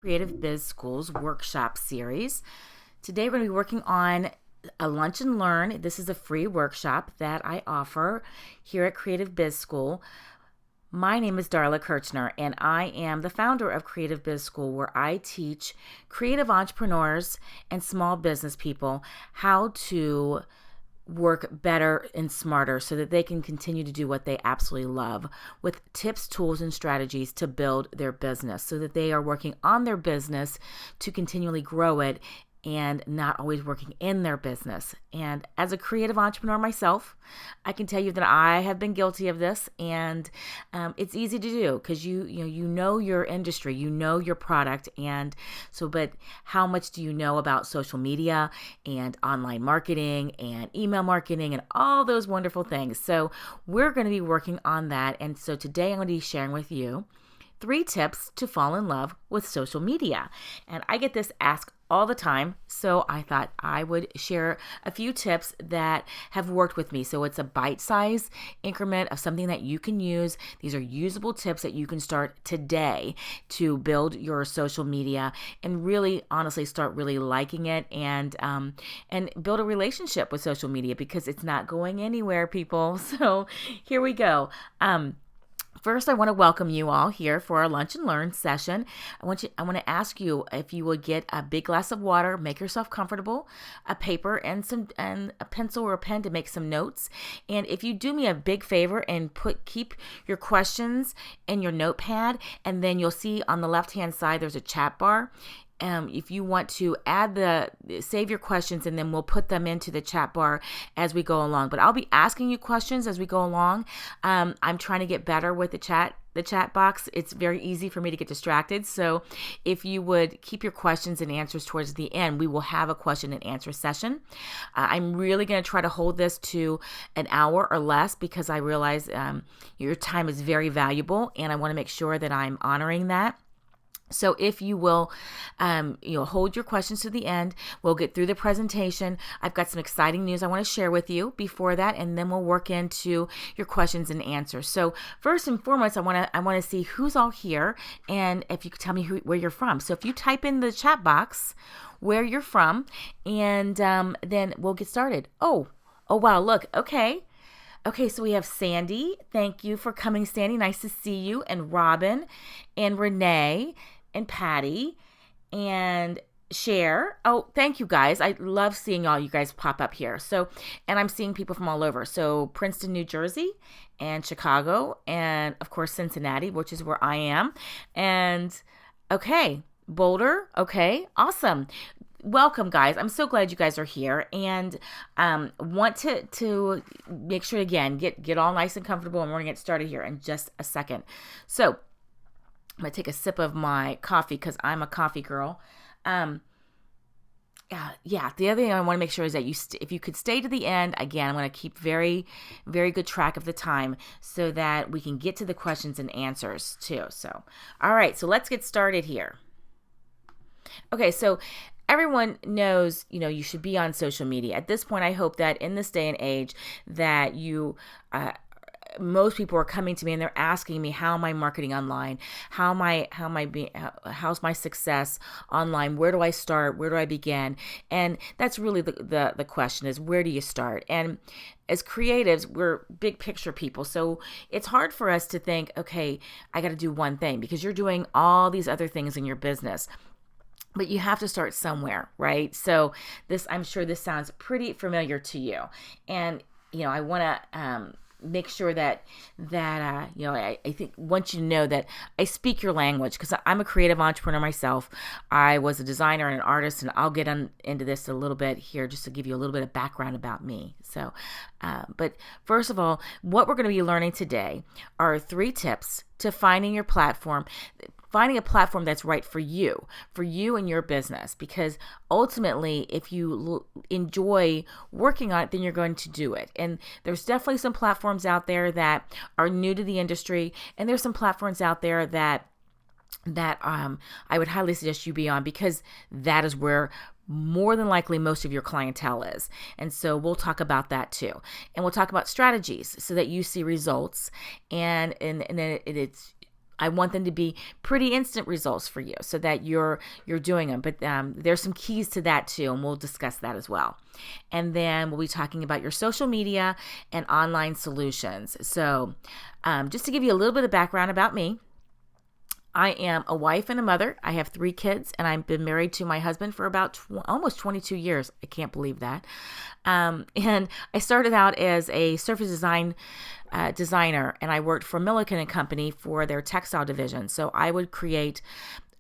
Creative Biz School's workshop series. Today we're going to be working on a lunch and learn. This is a free workshop that I offer here at Creative Biz School. My name is Darla Kirchner, and I am the founder of Creative Biz School, where I teach creative entrepreneurs and small business people how to work better and smarter so that they can continue to do what they absolutely love, with tips, tools, and strategies to build their business so that they are working on their business to continually grow it and not always working in their business. And as a creative entrepreneur myself, I can tell you that I have been guilty of this, and it's easy to do because you know your industry, you know your product, and so. But how much do you know about social media and online marketing and email marketing and all those wonderful things? So we're going to be working on that, and so today I'm going to be sharing with you 3 tips to fall in love with social media. And I get this asked all the time, so I thought I would share a few tips that have worked with me. So it's a bite-sized increment of something that you can use. These are usable tips that you can start today to build your social media and really, honestly, start really liking it and build a relationship with social media, because it's not going anywhere, people. So here we go. First, I want to welcome you all here for our lunch and learn session. I want to ask you if you would get a big glass of water, make yourself comfortable, a paper and a pencil or a pen to make some notes. And if you do me a big favor and keep your questions in your notepad, and then you'll see on the left-hand side there's a chat bar. If you want to save your questions, and then we'll put them into the chat bar as we go along. But I'll be asking you questions as we go along. I'm trying to get better with the chat box. It's very easy for me to get distracted. So if you would keep your questions and answers towards the end, we will have a question and answer session. I'm really going to try to hold this to an hour or less, because I realize your time is very valuable, and I want to make sure that I'm honoring that. So if you will, hold your questions to the end, we'll get through the presentation. I've got some exciting news I want to share with you before that, and then we'll work into your questions and answers. So first and foremost, I want to see who's all here, and if you could tell me where you're from. So if you type in the chat box where you're from, and then we'll get started. Oh wow, look, okay. Okay, so we have Sandy. Thank you for coming, Sandy. Nice to see you. And Robin, and Renee, and Patty, and Cher. Oh, thank you guys. I love seeing all you guys pop up here. So, and I'm seeing people from all over. So Princeton, New Jersey, and Chicago, and of course Cincinnati, which is where I am. And okay, Boulder. Okay, awesome. Welcome, guys. I'm so glad you guys are here, and want to make sure, again, get all nice and comfortable, and we're gonna get started here in just a second. So I'm gonna take a sip of my coffee because I'm a coffee girl. The other thing I want to make sure is that if you could stay to the end, again, I'm going to keep very, very good track of the time so that we can get to the questions and answers too. So, all right, so let's get started here. Okay, so everyone knows, you should be on social media. At this point, I hope that in this day and age that most people are coming to me and they're asking me, how am I marketing online? How's my success online? Where do I start? Where do I begin? And that's really the question, is where do you start? And as creatives, we're big picture people. So it's hard for us to think, okay, I got to do one thing, because you're doing all these other things in your business. But you have to start somewhere, right? So I'm sure this sounds pretty familiar to you. And, I want to make sure that I think once you know that I speak your language, because I'm a creative entrepreneur myself. I was a designer and an artist, and I'll get into this a little bit here just to give you a little bit of background about me. So, but first of all, what we're going to be learning today are 3 tips to finding a platform that's right for you and your business. Because ultimately, if you enjoy working on it, then you're going to do it. And there's definitely some platforms out there that are new to the industry, and there's some platforms out there that I would highly suggest you be on, because that is where more than likely most of your clientele is. And so we'll talk about that too. And we'll talk about strategies so that you see results, and it's I want them to be pretty instant results for you so that you're doing them. But there's some keys to that too, and we'll discuss that as well. And then we'll be talking about your social media and online solutions. So just to give you a little bit of background about me, I am a wife and a mother. I have 3 kids, and I've been married to my husband for about almost 22 years. I can't believe that. And I started out as a surface designer, and I worked for Milliken and Company for their textile division. So I would create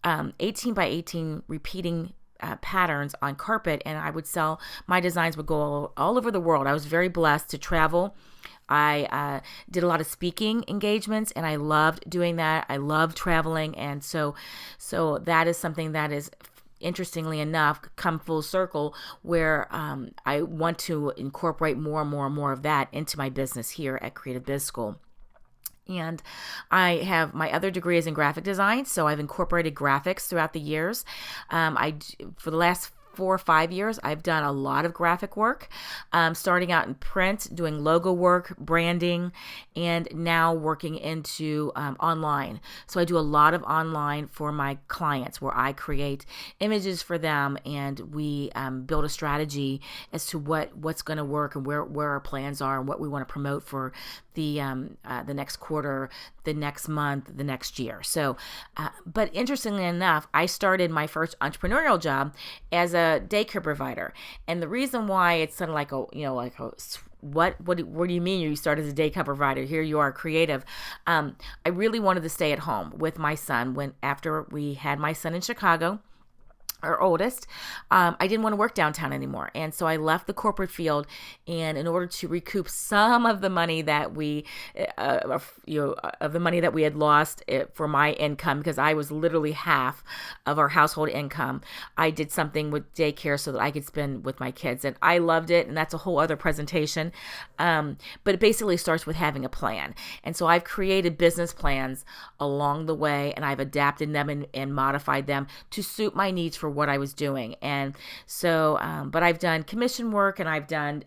18 by 18 repeating patterns on carpet, and I would sell. My designs would go all over the world. I was very blessed to travel. I did a lot of speaking engagements, and I loved doing that. I love traveling, and so that is something that is, interestingly enough, come full circle, where I want to incorporate more and more and more of that into my business here at Creative Biz School. And I have my other degree is in graphic design, so I've incorporated graphics throughout the years. For the last 4 or 5 years, I've done a lot of graphic work, starting out in print, doing logo work, branding, and now working into online. So I do a lot of online for my clients where I create images for them, and we build a strategy as to what's going to work and where our plans are and what we want to promote for the next quarter, the next month, the next year. So, but interestingly enough, I started my first entrepreneurial job as a daycare provider, and the reason why it's sort of like what do you mean you start as a daycare provider? Here you are, creative. I really wanted to stay at home with my son after we had my son in Chicago, our oldest. I didn't want to work downtown anymore. And so I left the corporate field, and in order to recoup some of the money that we had lost for my income, because I was literally half of our household income, I did something with daycare so that I could spend with my kids. And I loved it. And that's a whole other presentation. But it basically starts with having a plan. And so I've created business plans along the way, and I've adapted them and modified them to suit my needs for what I was doing. And so, but I've done commission work, and I've done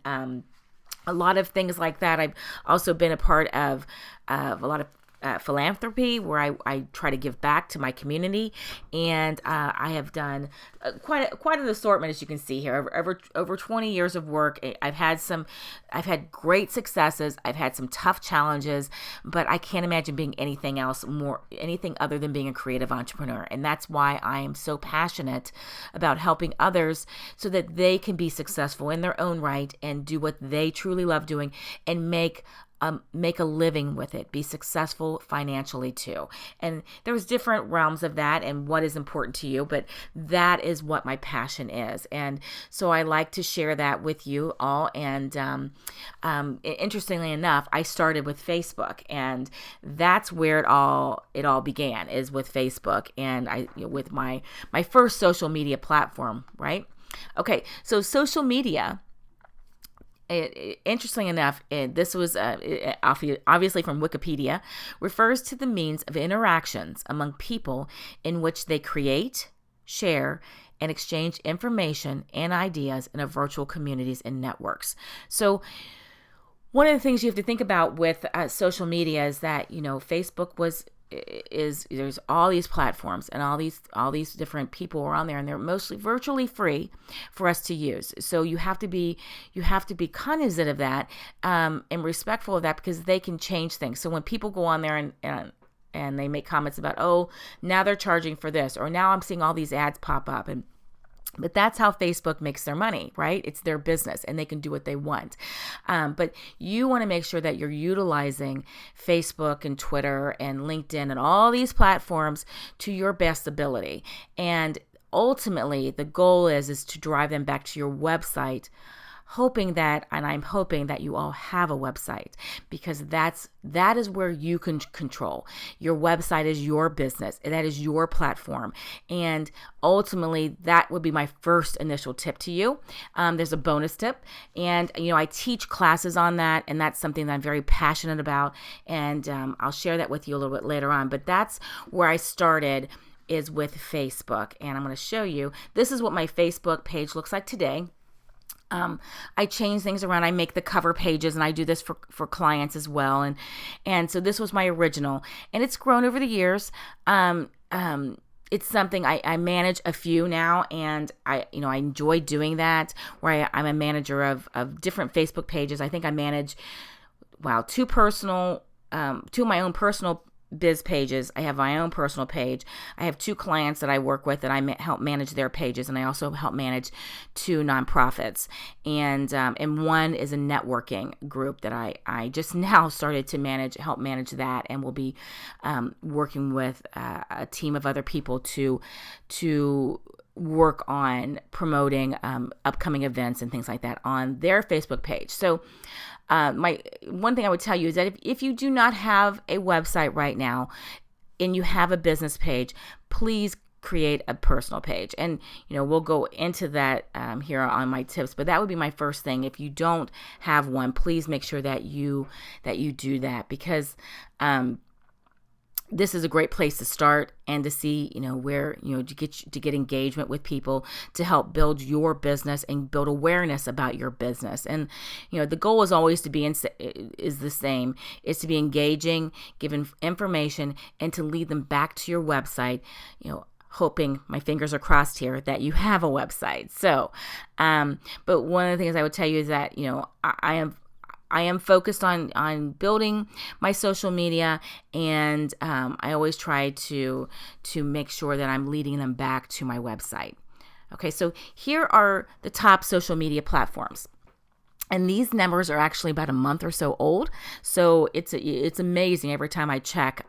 a lot of things like that. I've also been a part of a lot of philanthropy, where I try to give back to my community, and I have done quite an assortment, as you can see here. Over 20 years of work. I've had great successes. I've had some tough challenges, but I can't imagine being anything other than being a creative entrepreneur. And that's why I am so passionate about helping others so that they can be successful in their own right and do what they truly love doing and make a living with it, be successful financially too. And there's different realms of that and what is important to you, but that is what my passion is. And so I like to share that with you all. And interestingly enough, I started with Facebook, and that's where it all began, is with Facebook, and with my first social media platform, right? Okay, so social media, interestingly enough, this was obviously from Wikipedia, refers to the means of interactions among people in which they create, share, and exchange information and ideas in a virtual communities and networks. So one of the things you have to think about with social media is that, Facebook there's all these platforms and all these different people are on there, and they're mostly virtually free for us to use. So you have to be cognizant of that and respectful of that, because they can change things. So when people go on there and they make comments about, oh, now they're charging for this, or now I'm seeing all these ads pop up, but that's how Facebook makes their money, right? It's their business, and they can do what they want. But you want to make sure that you're utilizing Facebook and Twitter and LinkedIn and all these platforms to your best ability. And ultimately, the goal is to drive them back to your website, I'm hoping that you all have a website, because that is where you can control. Your website is your business. That is your platform. And ultimately, that would be my first initial tip to you. There's a bonus tip, and I teach classes on that, and that's something that I'm very passionate about, and I'll share that with you a little bit later on. But that's where I started, is with Facebook, and I'm going to show you. This is what my Facebook page looks like today. I change things around. I make the cover pages, and I do this for clients as well. And so this was my original, and it's grown over the years. It's something I manage a few now, and I enjoy doing that, where I'm a manager of different Facebook pages. I think I manage, two of my own personal biz pages. I have my own personal page. I have 2 clients that I work with that I help manage their pages, and I also help manage 2 nonprofits. And one is a networking group that I just now started to help manage that, and will be working with a team of other people to work on promoting upcoming events and things like that on their Facebook page. So my one thing I would tell you is that if you do not have a website right now and you have a business page, please create a personal page. And we'll go into that here on my tips, but that would be my first thing. If you don't have one, please make sure that you do that, because this is a great place to start and to see, where, to get engagement with people, to help build your business and build awareness about your business. And, the goal is always to be is the same, is to be engaging, giving information, and to lead them back to your website, hoping, my fingers are crossed here, that you have a website. So, but one of the things I would tell you is that, I am focused on building my social media, and I always try to make sure that I'm leading them back to my website. Okay, so here are the top social media platforms. And these numbers are actually about a month or so old. So it's amazing every time I check.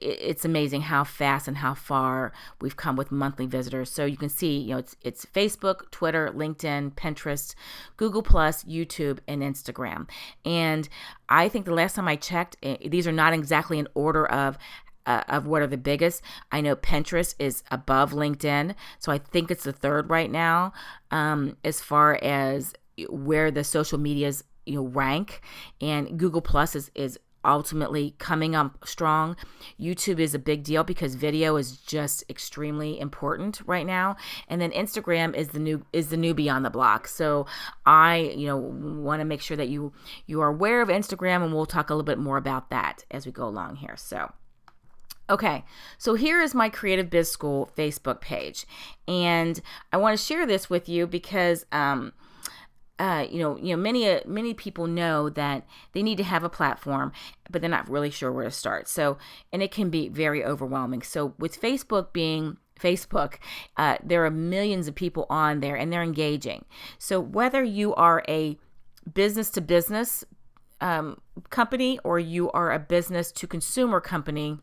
It's amazing how fast and how far we've come with monthly visitors. So you can see, it's Facebook, Twitter, LinkedIn, Pinterest, Google+, YouTube, and Instagram. And I think the last time I checked, these are not exactly in order of what are the biggest. I know Pinterest is above LinkedIn, so I think it's the third right now, as far as where the social medias rank. And Google+ is ultimately coming up strong. YouTube is a big deal because video is just extremely important right now. And then Instagram is the newbie on the block. So I want to make sure that you are aware of Instagram, and we'll talk a little bit more about that as we go along here. So okay, so here is my Creative Biz School Facebook page, and I want to share this with you because many people know that they need to have a platform, but they're not really sure where to start. So, and it can be very overwhelming. So with Facebook being Facebook, there are millions of people on there, and they're engaging. So whether you are a business to business company, or you are a business to consumer company,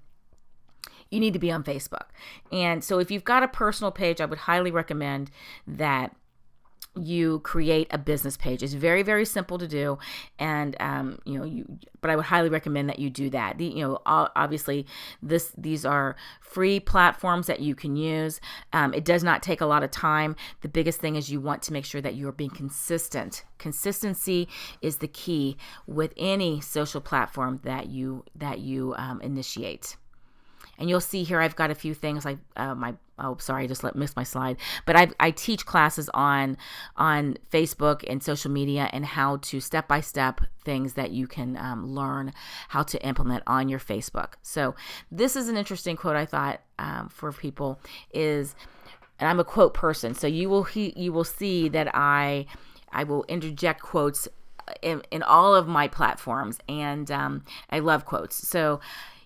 you need to be on Facebook. And so if you've got a personal page, I would highly recommend that you create a business page. It's very, very simple to do. And, but I would highly recommend that you do that. Obviously these are free platforms that you can use. It does not take a lot of time. The biggest thing is you want to make sure that you are being consistent. Consistency is the key with any social platform that you initiate. And you'll see here, I've got a few things like I just missed my slide. But I teach classes on Facebook and social media, and how to step-by-step things that you can learn how to implement on your Facebook. So this is an interesting quote I thought for people is, and I'm a quote person, so you will see that I will interject quotes in all of my platforms, and I love quotes. So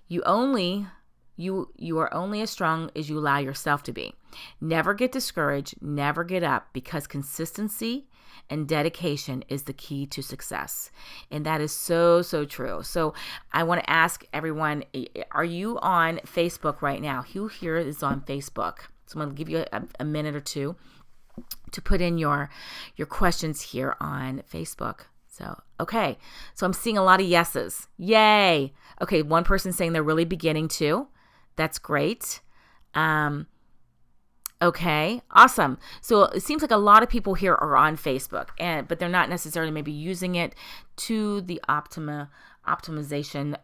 you are only as strong as you allow yourself to be. Never get discouraged, never get up, because consistency and dedication is the key to success. And that is so, so true. So I want to ask everyone, are you on Facebook right now? Who here is on Facebook? So I'm going to give you a minute or two to put in your questions here on Facebook. So, okay. So I'm seeing a lot of yeses. Yay. Okay. One person saying they're really beginning to. That's great. Okay, awesome. So it seems like a lot of people here are on Facebook, but they're not necessarily maybe using it to the optimization,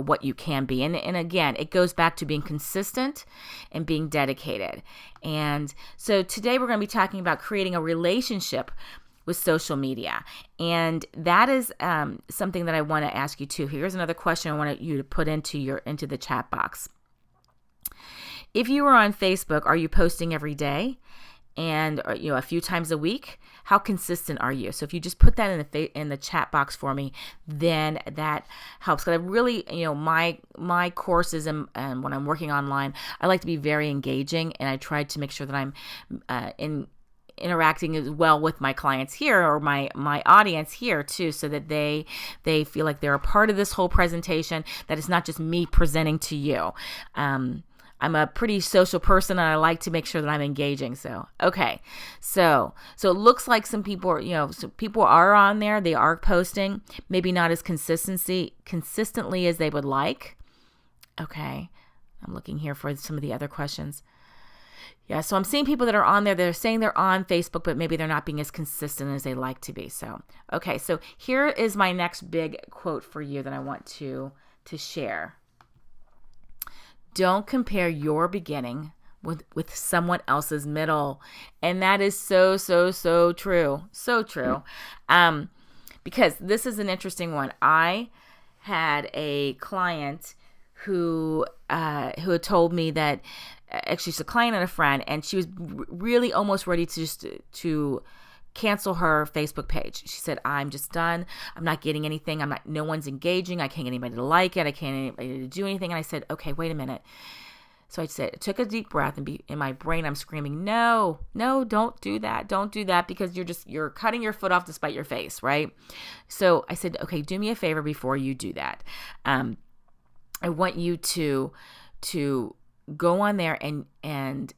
what you can be. And again, it goes back to being consistent and being dedicated. And so today we're going to be talking about creating a relationship with social media. And that is something that I want to ask you too. Here's another question I want you to put into the chat box. If you are on Facebook, are you posting every day and a few times a week? How consistent are you? So if you just put that in the chat box for me, then that helps. Because I really, my courses and when I'm working online, I like to be very engaging, and I try to make sure that I'm interacting as well with my clients here, or my audience here too, so that they feel like they're a part of this whole presentation, that it's not just me presenting to you. I'm a pretty social person, and I like to make sure that I'm engaging. So, okay. So it looks like some people are, people are on there. They are posting, maybe not as consistently as they would like. Okay. I'm looking here for some of the other questions. Yeah, so I'm seeing people that are on there. They're saying they're on Facebook, but maybe they're not being as consistent as they like to be. So, okay. So here is my next big quote for you that I want to share. Don't compare your beginning with someone else's middle. And that is so, so, so true. So true. Because this is an interesting one. I had a client who had told me that, actually she's a client and a friend, and she was really almost ready to cancel her Facebook page. She said, I'm just done. I'm not getting anything. No one's engaging. I can't get anybody to like it. I can't get anybody to do anything. And I said, okay, wait a minute. So I took a deep breath, and in my brain, I'm screaming, no, don't do that. Don't do that, because you're cutting your foot off to spite your face, right? So I said, okay, do me a favor before you do that. I want you to go on there and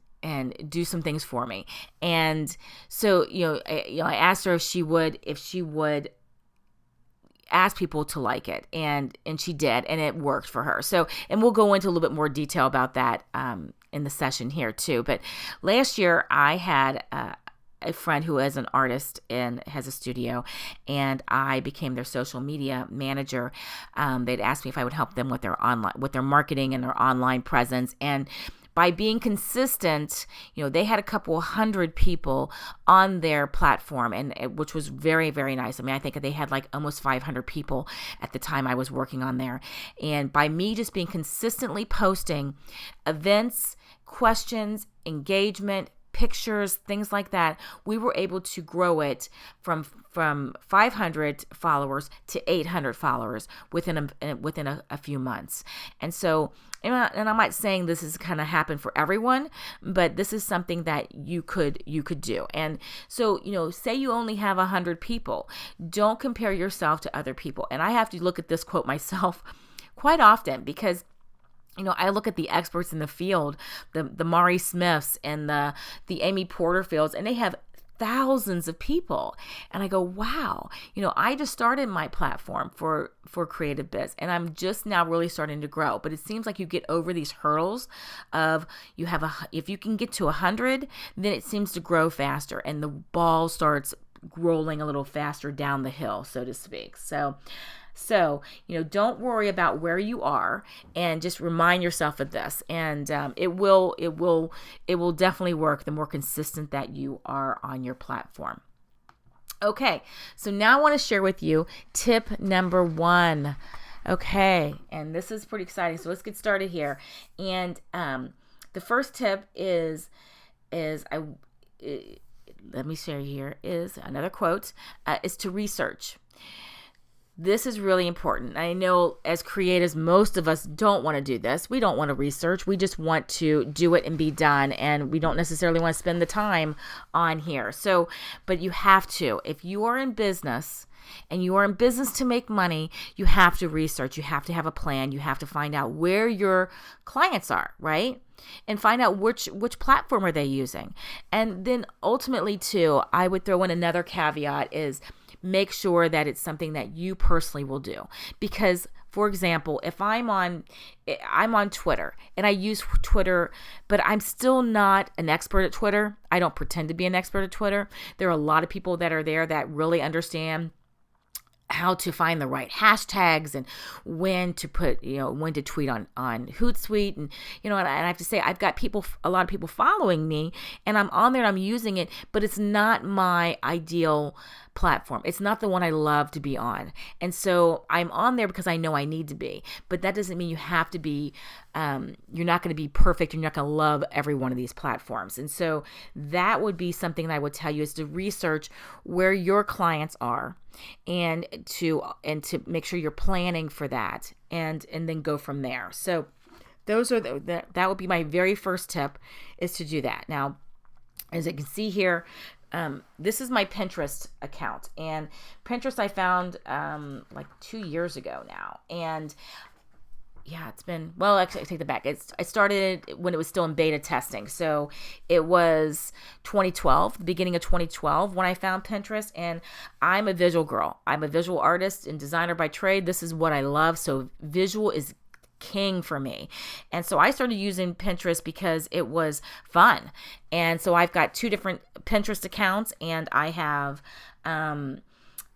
do some things for me. And so, I asked her if she would ask people to like it, and she did, and it worked for her. So, and we'll go into a little bit more detail about that in the session here too. But last year I had a friend who is an artist and has a studio, and I became their social media manager. They'd asked me if I would help them with their marketing and their online presence. And by being consistent, they had a couple hundred people on their platform, which was very, very nice. I mean, I think they had like almost 500 people at the time I was working on there. And by me just being consistently posting events, questions, engagement, pictures, things like that, we were able to grow it from 500 followers to 800 followers within a few months. And so, and I'm not saying this is kind of happen for everyone, but this is something that you could do. And so, say you only have 100 people, don't compare yourself to other people. And I have to look at this quote myself quite often, because I look at the experts in the field, the Mari Smiths and the Amy Porterfields, and they have thousands of people. And I go, wow, I just started my platform for Creative Biz, and I'm just now really starting to grow. But it seems like you get over these hurdles of if you can get to 100, then it seems to grow faster, and the ball starts rolling a little faster down the hill, so to speak. So, don't worry about where you are, and just remind yourself of this. And it will definitely work the more consistent that you are on your platform. Okay, so now I want to share with you tip number 1. Okay, and this is pretty exciting. So let's get started here. And the first tip let me share here is another quote, is to research. This is really important. I know as creatives, most of us don't want to do this. We don't want to research. We just want to do it and be done. And we don't necessarily want to spend the time on here. So, but you have to. If you are in business and you are in business to make money, you have to research. You have to have a plan. You have to find out where your clients are, right? And find out which platform are they using. And then ultimately too, I would throw in another caveat is make sure that it's something that you personally will do. Because, for example, if I'm on Twitter and I use Twitter, but I'm still not an expert at Twitter. I don't pretend to be an expert at Twitter. There are a lot of people that are there that really understand how to find the right hashtags and when to put, when to tweet on Hootsuite. And, and I have to say, I've got a lot of people following me, and I'm on there and I'm using it, but it's not my ideal platform. It's not the one I love to be on. And so I'm on there because I know I need to be, but that doesn't mean you have to be, you're not going to be perfect. You're not going to love every one of these platforms. And so that would be something that I would tell you, is to research where your clients are, and to make sure you're planning for that, and then go from there. So those are that would be my very first tip, is to do that. Now, as you can see here, this is my Pinterest account, and Pinterest I found like 2 years ago now, and yeah, it's been, well, actually, I take that back. I started when it was still in beta testing. So it was 2012, the beginning of 2012, when I found Pinterest. And I'm a visual girl. I'm a visual artist and designer by trade. This is what I love. So visual is king for me. And so I started using Pinterest because it was fun. And so I've got 2 different Pinterest accounts, and I have,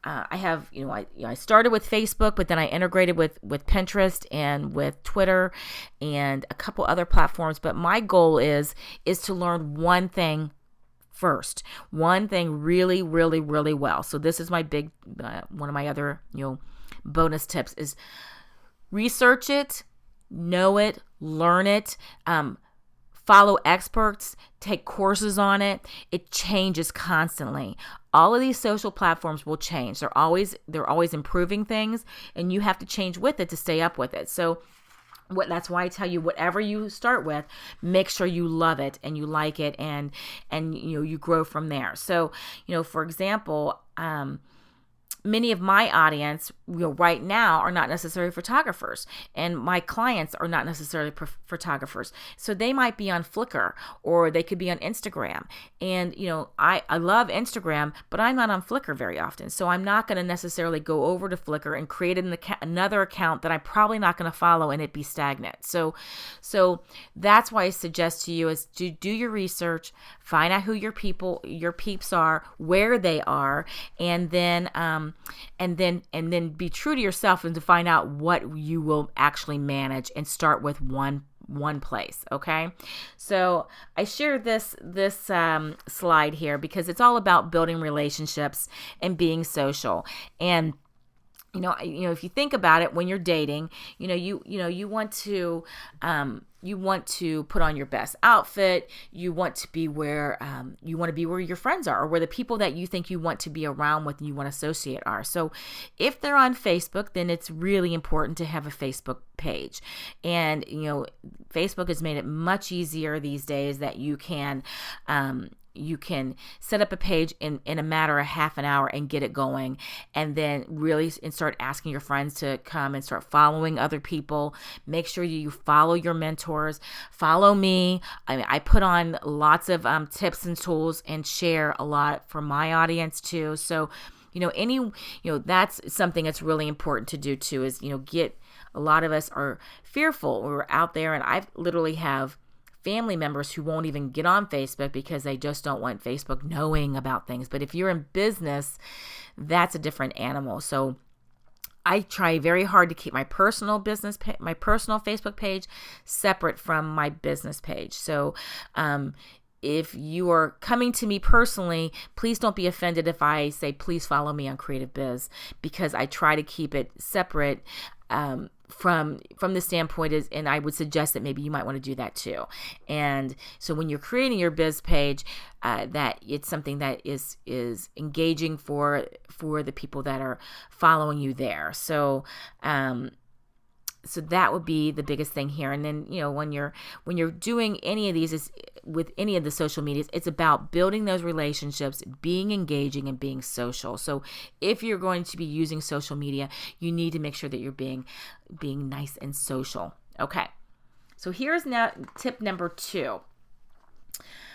I started with Facebook, but then I integrated with Pinterest and with Twitter and a couple other platforms. But my goal is to learn one thing first, one thing really, really, really well. So this is my big, one of my other, bonus tips is research it, know it, learn it, follow experts, take courses on it. It changes constantly. All of these social platforms will change. They're always improving things, and you have to change with it to stay up with it. So that's why I tell you, whatever you start with, make sure you love it and you like it, and you grow from there. So, for example, many of my audience right now are not necessarily photographers, and my clients are not necessarily photographers. So they might be on Flickr, or they could be on Instagram. And, I love Instagram, but I'm not on Flickr very often. So I'm not going to necessarily go over to Flickr and create another account that I'm probably not going to follow, and it be stagnant. So that's why I suggest to you is to do your research, find out who your peeps are, where they are, and then be true to yourself, and to find out what you will actually manage, and start with one place. Okay. So I share this slide here because it's all about building relationships and being social. And if you think about it, when you're dating, you want to put on your best outfit. You want to be where your friends are, or where the people that you think you want to be around with and you want to associate are. So if they're on Facebook, then it's really important to have a Facebook page. And, Facebook has made it much easier these days that you can set up a page in a matter of half an hour and get it going, and then start asking your friends to come and start following other people. Make sure you follow your mentors, follow me. I put on lots of tips and tools and share a lot for my audience too. So, that's something that's really important to do too, is, a lot of us are fearful. We're out there, and I literally have family members who won't even get on Facebook because they just don't want Facebook knowing about things. But if you're in business, that's a different animal. So I try very hard to keep my personal Facebook page separate from my business page. So, if you are coming to me personally, please don't be offended if I say, please follow me on Creative Biz, because I try to keep it separate, from the standpoint is, and I would suggest that maybe you might want to do that too. And so when you're creating your biz page, that it's something that is engaging for the people that are following you there. So, so that would be the biggest thing here. And then, when you're doing any of these, with any of the social medias, it's about building those relationships, being engaging, and being social. So if you're going to be using social media, you need to make sure that you're being nice and social. Okay. So here's now tip number 2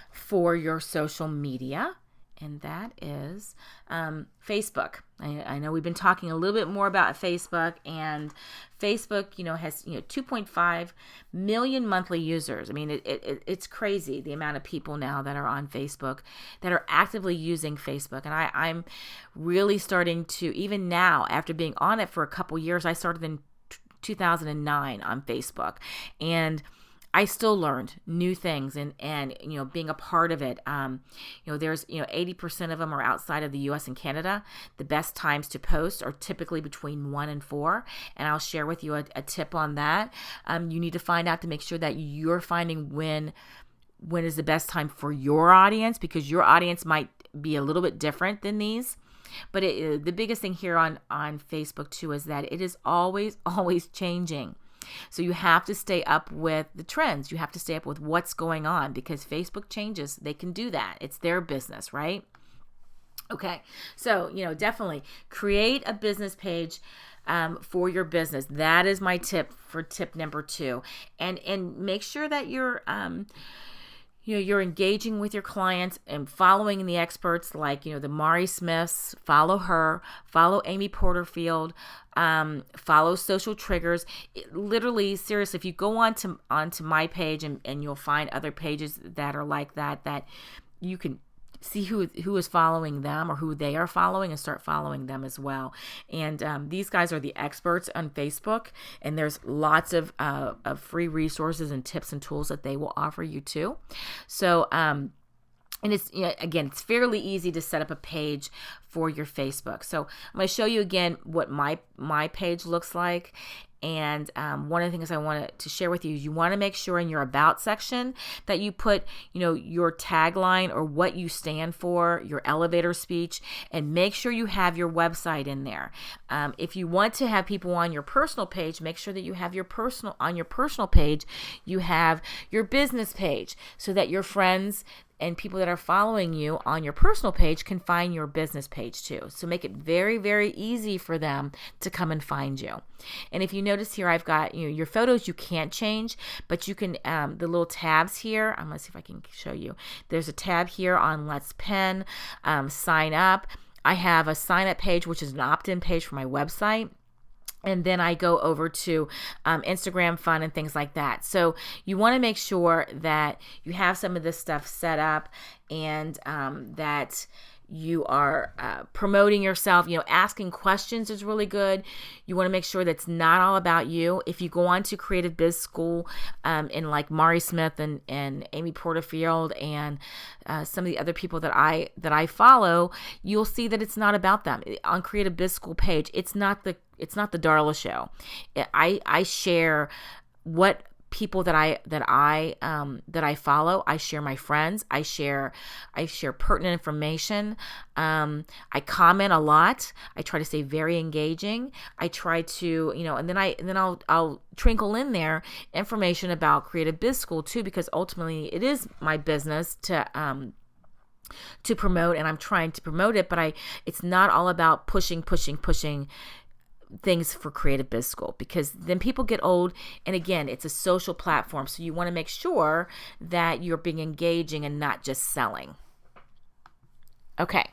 for your social media and that is Facebook. I know we've been talking a little bit more about Facebook, and Facebook, has 2.5 million monthly users. I mean, it's crazy the amount of people now that are on Facebook, that are actively using Facebook. And I'm really starting to, even now, after being on it for a couple years, I started in 2009 on Facebook, and I still learned new things, and being a part of it. There's 80% of them are outside of the U.S. and Canada. The best times to post are typically between 1 and 4, and I'll share with you a tip on that. You need to find out to make sure that you're finding when is the best time for your audience, because your audience might be a little bit different than these. But the biggest thing here on Facebook too is that it is always changing. So you have to stay up with the trends. You have to stay up with what's going on, because Facebook changes. They can do that. It's their business, right? Okay. So, definitely create a business page for your business. That is my tip for tip number 2. And make sure that you're engaging with your clients and following the experts, like, the Mari Smiths. Follow her, follow Amy Porterfield, follow Social Triggers. Literally, seriously, if you go onto my page, and you'll find other pages that are like that you can see who is following them or who they are following, and start following them as well. And these guys are the experts on Facebook, and there's lots of free resources and tips and tools that they will offer you too. So and it's, again, it's fairly easy to set up a page for your Facebook. So I'm going to show you again what my page looks like. And one of the things I wanted to share with you is you want to make sure in your About section that you put, your tagline or what you stand for, your elevator speech, and make sure you have your website in there. If you want to have people on your personal page, make sure that you have on your personal page, you have your business page, so that your friends and people that are following you on your personal page can find your business page too. So make it very, very easy for them to come and find you. And if you notice here, I've got, your photos you can't change, but you can, the little tabs here, I'm going to see if I can show you. There's a tab here on Let's Pen, sign up. I have a sign up page, which is an opt-in page for my website. And then I go over to Instagram Fun and things like that. So you want to make sure that you have some of this stuff set up, and that you are promoting yourself. Asking questions is really good. You want to make sure that's not all about you. If you go on to Creative Biz School, and like Mari Smith and Amy Porterfield and some of the other people that I follow, you'll see that it's not about them. On Creative Biz School page, it's not the Darla Show. I share what people that I follow. I share my friends. I share pertinent information. I comment a lot. I try to stay very engaging. I try to, and then I'll trinkle in there information about Creative Biz School too, because ultimately it is my business to promote, and I'm trying to promote it, but it's not all about pushing things for Creative Biz School, because then people get old. And again, it's a social platform, so you want to make sure that you're being engaging and not just selling. Okay.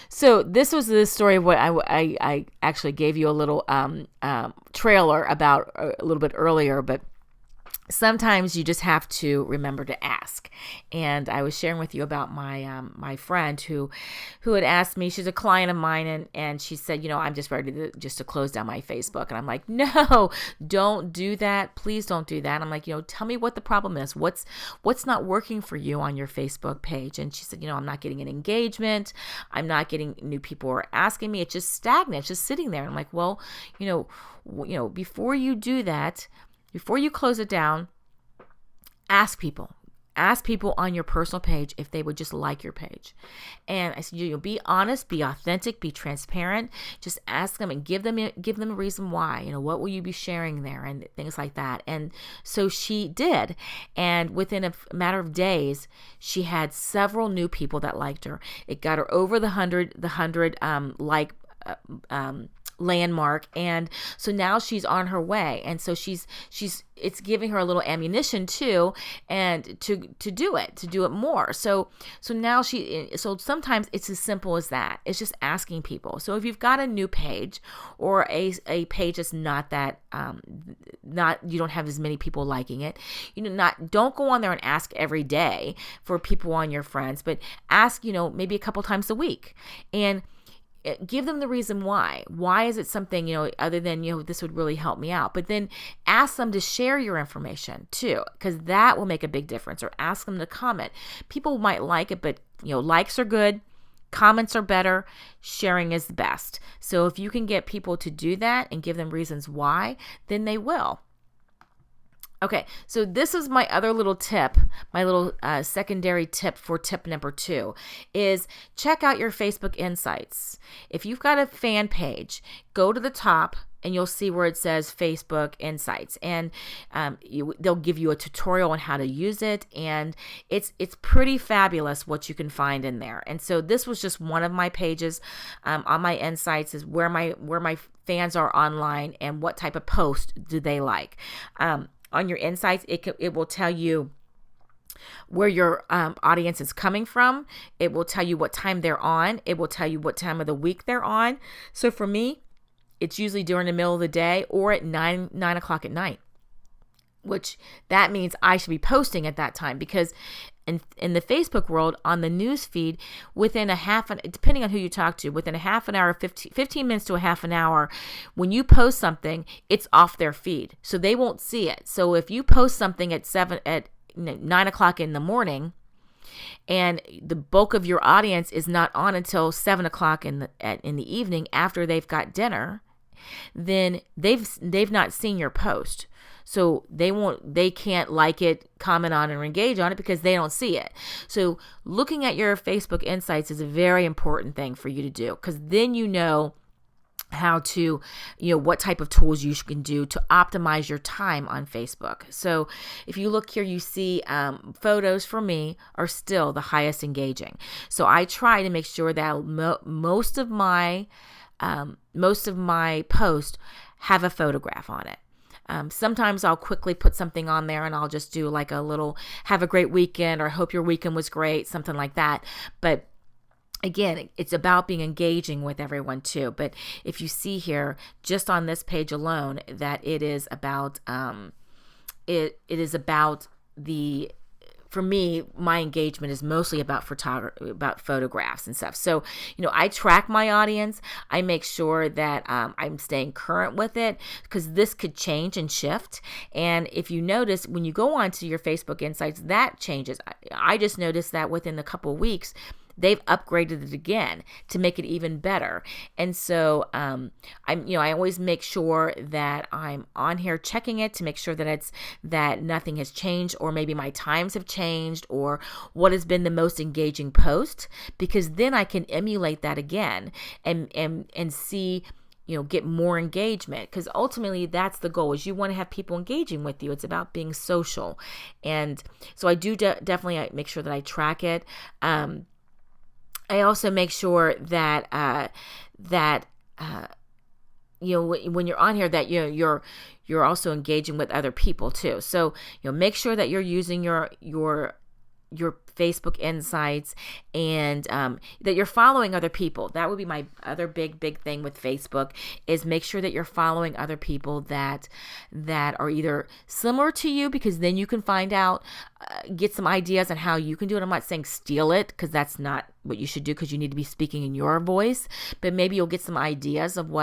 So this was the story of what I actually gave you a little trailer about a little bit earlier, but sometimes you just have to remember to ask. And I was sharing with you about my friend who had asked me. She's a client of mine, and she said, I'm just ready to close down my Facebook. And I'm like, no, don't do that. Please don't do that. I'm like, tell me what the problem is. What's not working for you on your Facebook page? And she said, I'm not getting an engagement. I'm not getting new people who are asking me. It's just stagnant. It's just sitting there. And I'm like, well, before you do that, before you close it down, ask people on your personal page if they would just like your page. And I said, be honest, be authentic, be transparent. Just ask them and give them a reason why. What will you be sharing there, and things like that. And so she did, and within a matter of days, she had several new people that liked her. It got her over the 100 like landmark, and so now she's on her way, and so it's giving her a little ammunition too, and to do it more. So now so sometimes it's as simple as that. It's just asking people. So if you've got a new page, or a page that's not that you don't have as many people liking it, don't go on there and ask every day for people on your friends, but ask maybe a couple times a week, and give them the reason why. Why is it something, other than, this would really help me out? But then ask them to share your information too, because that will make a big difference. Or ask them to comment. People might like it, but, likes are good. Comments are better. Sharing is the best. So if you can get people to do that and give them reasons why, then they will. Okay, so this is my other little tip, my little secondary tip for tip number 2 is check out your Facebook Insights. If you've got a fan page, go to the top and you'll see where it says Facebook Insights, and they'll give you a tutorial on how to use it, and it's pretty fabulous what you can find in there. And so this was just one of my pages on my Insights, is where my fans are online and what type of post do they like. On your Insights, it will tell you where your audience is coming from. It will tell you what time they're on. It will tell you what time of the week they're on. So for me, it's usually during the middle of the day or at 9 o'clock at night, which that means I should be posting at that time, because in the Facebook world, on the news feed, within depending on who you talk to, within a half an hour, 15 minutes to a half an hour, when you post something, it's off their feed. So they won't see it. So if you post something at 9 o'clock in the morning, and the bulk of your audience is not on until 7 o'clock in the evening after they've got dinner, then they've not seen your post. So they can't like it, comment on it, or engage on it because they don't see it. So looking at your Facebook Insights is a very important thing for you to do, because then you know how to, what type of tools you can do to optimize your time on Facebook. So if you look here, you see photos for me are still the highest engaging. So I try to make sure that most of my posts have a photograph on it. Sometimes I'll quickly put something on there and I'll just do like a little have a great weekend, or hope your weekend was great, something like that. But again, it's about being engaging with everyone too. But if you see here, just on this page alone, that it is about for me, my engagement is mostly about about photographs and stuff. So, I track my audience. I make sure that I'm staying current with it, because this could change and shift. And if you notice, when you go onto your Facebook Insights, that changes. I just noticed that within a couple of weeks, they've upgraded it again to make it even better. And so I always make sure that I'm on here checking it to make sure that nothing has changed, or maybe my times have changed, or what has been the most engaging post, because then I can emulate that again and see, get more engagement, because ultimately that's the goal, is you want to have people engaging with you. It's about being social. And so I do definitely make sure that I track it. I also make sure that when you're on here, that you're also engaging with other people too. So make sure that you're using your Facebook Insights, and that you're following other people. That would be my other big thing with Facebook, is make sure that you're following other people that are either similar to you, because then you can find out, get some ideas on how you can do it. I'm not saying steal it, because that's not what you should do, because you need to be speaking in your voice, but maybe you'll get some ideas of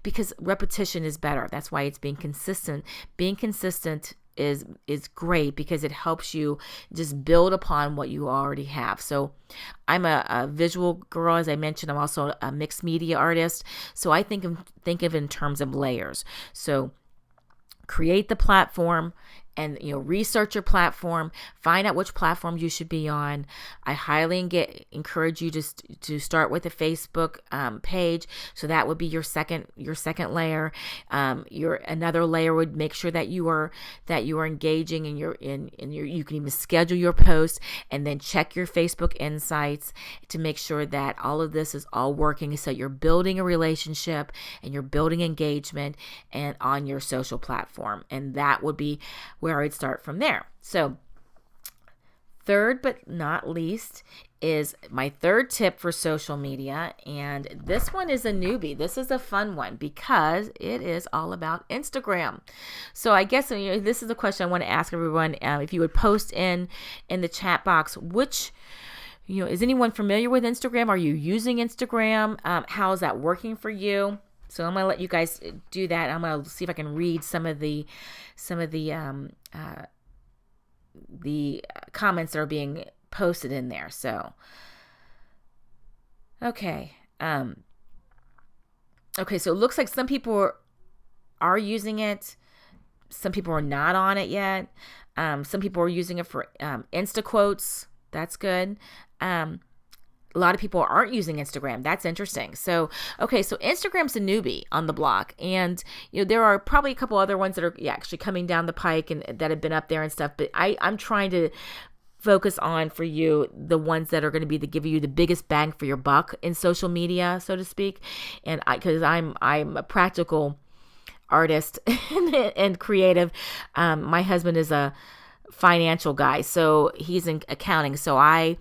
because repetition is better. That's why it's being consistent. Being consistent is great, because it helps you just build upon what you already have. So I'm a visual girl, as I mentioned. I'm also a mixed media artist. So I think of in terms of layers. So create the platform, and research your platform, find out which platform you should be on. I highly encourage you to start with a Facebook page. So that would be your second layer. Another layer would make sure that you are engaging, and you can even schedule your posts, and then check your Facebook insights to make sure that all of this is all working. So you're building a relationship and you're building engagement and on your social platform, and that would be where I'd start from there. So third but not least is my third tip for social media, and this one is a newbie. This is a fun one because it is all about Instagram. So I guess this is the question I want to ask everyone. If you would post in the chat box, which is anyone familiar with Instagram? Are you using Instagram? How is that working for you? So I'm going to let you guys do that. I'm going to see if I can read some of the comments that are being posted in there. So, okay. Okay, so it looks like some people are using it. Some people are not on it yet. Some people are using it for Insta quotes. That's good. A lot of people aren't using Instagram. That's interesting. So, okay, so Instagram's a newbie on the block, and there are probably a couple other ones that are actually coming down the pike and that have been up there and stuff. But I'm trying to focus on for you the ones that are going to give you the biggest bang for your buck in social media, so to speak. And because I'm a practical artist and creative. My husband is a financial guy, so he's in accounting. So I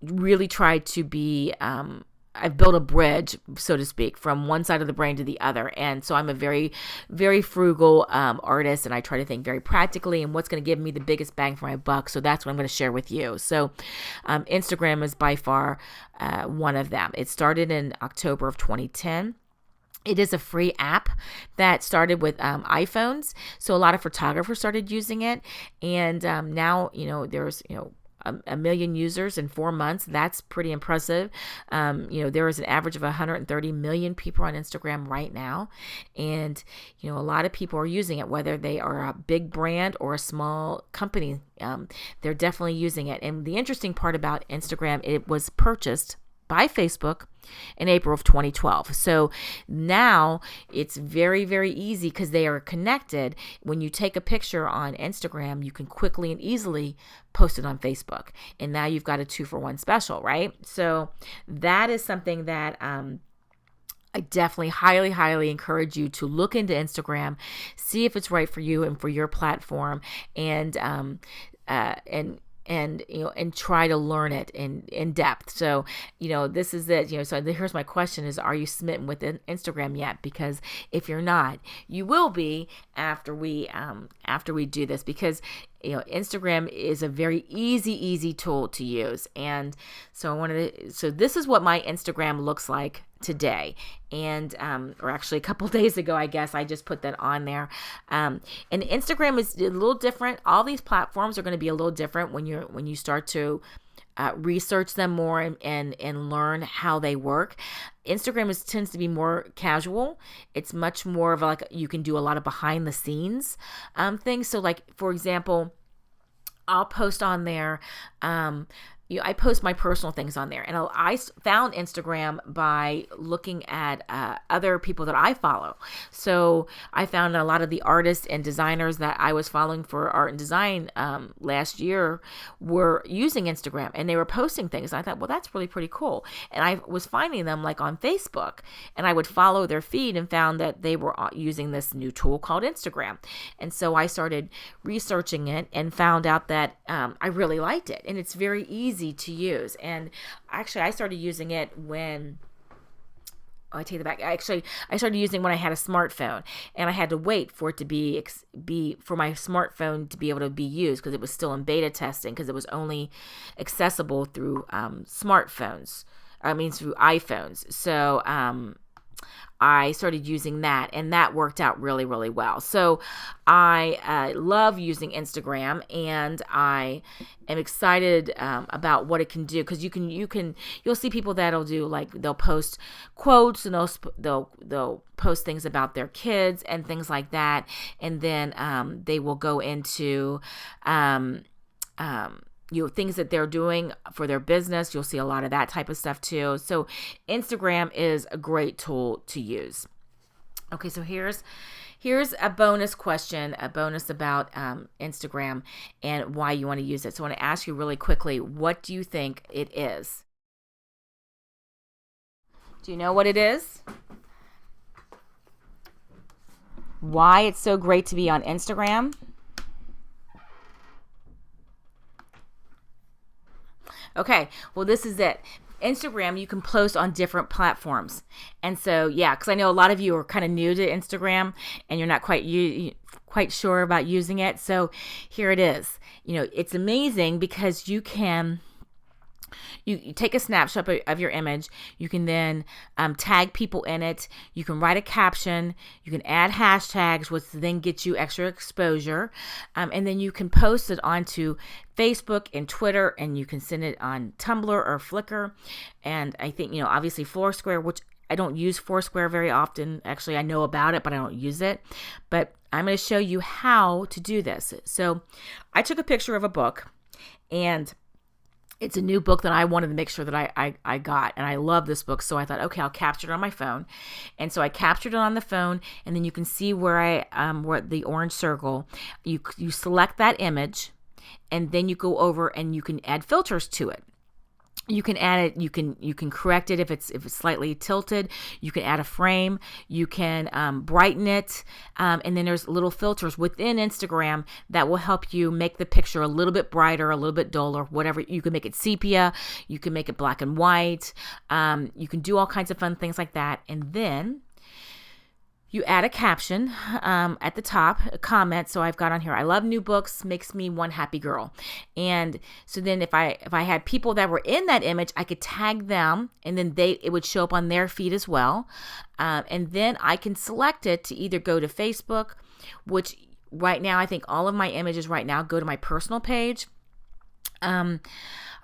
really try to be, I've built a bridge, so to speak, from one side of the brain to the other. And so I'm a very, very frugal artist, and I try to think very practically and what's going to give me the biggest bang for my buck. So that's what I'm going to share with you. So Instagram is by far one of them. It started in October of 2010. It is a free app that started with iPhones. So a lot of photographers started using it. And now, there's, a million users in 4 months. That's pretty impressive. There is an average of 130 million people on Instagram right now. And, a lot of people are using it, whether they are a big brand or a small company. They're definitely using it. And the interesting part about Instagram, it was purchased by Facebook in April of 2012. So now it's very, very easy because they are connected. When you take a picture on Instagram, you can quickly and easily post it on Facebook. And now you've got a 2-for-1 special, right? So that is something that I definitely highly, highly encourage you to look into Instagram, see if it's right for you and for your platform, and try to learn it in depth. So, this is it. So here's my question is, are you smitten with Instagram yet? Because if you're not, you will be after we do this, because Instagram is a very easy tool to use. And so so this is what my Instagram looks like today. And, or actually a couple days ago, I guess I just put that on there. And Instagram is a little different. All these platforms are going to be a little different when you start to research them more and learn how they work. Instagram tends to be more casual. It's much more of you can do a lot of behind the scenes things. So for example, I'll post on there, I post my personal things on there, and I found Instagram by looking at other people that I follow. So I found a lot of the artists and designers that I was following for art and design last year were using Instagram, and they were posting things. And I thought, well, that's really pretty cool. And I was finding them on Facebook, and I would follow their feed and found that they were using this new tool called Instagram. And so I started researching it and found out that I really liked it, and it's very easy to use. And actually I started using it when I take it back. Actually, I started using when I had a smartphone, and I had to wait for it to be for my smartphone to be able to be used, because it was still in beta testing, because it was only accessible through smartphones. Through iPhones. So I started using that, and that worked out really, really well. So I love using Instagram, and I am excited about what it can do, because you'll see people that'll do, like, they'll post quotes, and they'll post things about their kids and things like that, and then they will go into things that they're doing for their business. You'll see a lot of that type of stuff too. So Instagram is a great tool to use. Okay, so here's a bonus question, a bonus about Instagram and why you want to use it. So I want to ask you really quickly, what do you think it is? Do you know what it is? Why it's so great to be on Instagram? Okay, well, this is it. Instagram, you can post on different platforms. And so, yeah, because I know a lot of you are kind of new to Instagram and you're not quite sure about using it. So here it is. It's amazing because you can... You take a snapshot of your image. You can then tag people in it. You can write a caption. You can add hashtags, which then gets you extra exposure. And then you can post it onto Facebook and Twitter, and you can send it on Tumblr or Flickr. And I think, obviously Foursquare, which I don't use Foursquare very often. Actually, I know about it, but I don't use it. But I'm going to show you how to do this. So I took a picture of a book, and it's a new book that I wanted to make sure that I got, and I love this book, so I thought, okay, I'll capture it on my phone. And so I captured it on the phone, and then you can see where where the orange circle, you select that image, and then you go over and you can add filters to it. You can add it. You can correct it if it's slightly tilted. You can add a frame. You can brighten it, and then there's little filters within Instagram that will help you make the picture a little bit brighter, a little bit duller, whatever. You can make it sepia. You can make it black and white. You can do all kinds of fun things like that, and then you add a caption at the top, a comment. So I've got on here, I love new books, makes me one happy girl. And so then if I had people that were in that image, I could tag them, and then it would show up on their feed as well. And then I can select it to either go to Facebook, which right now I think all of my images right now go to my personal page.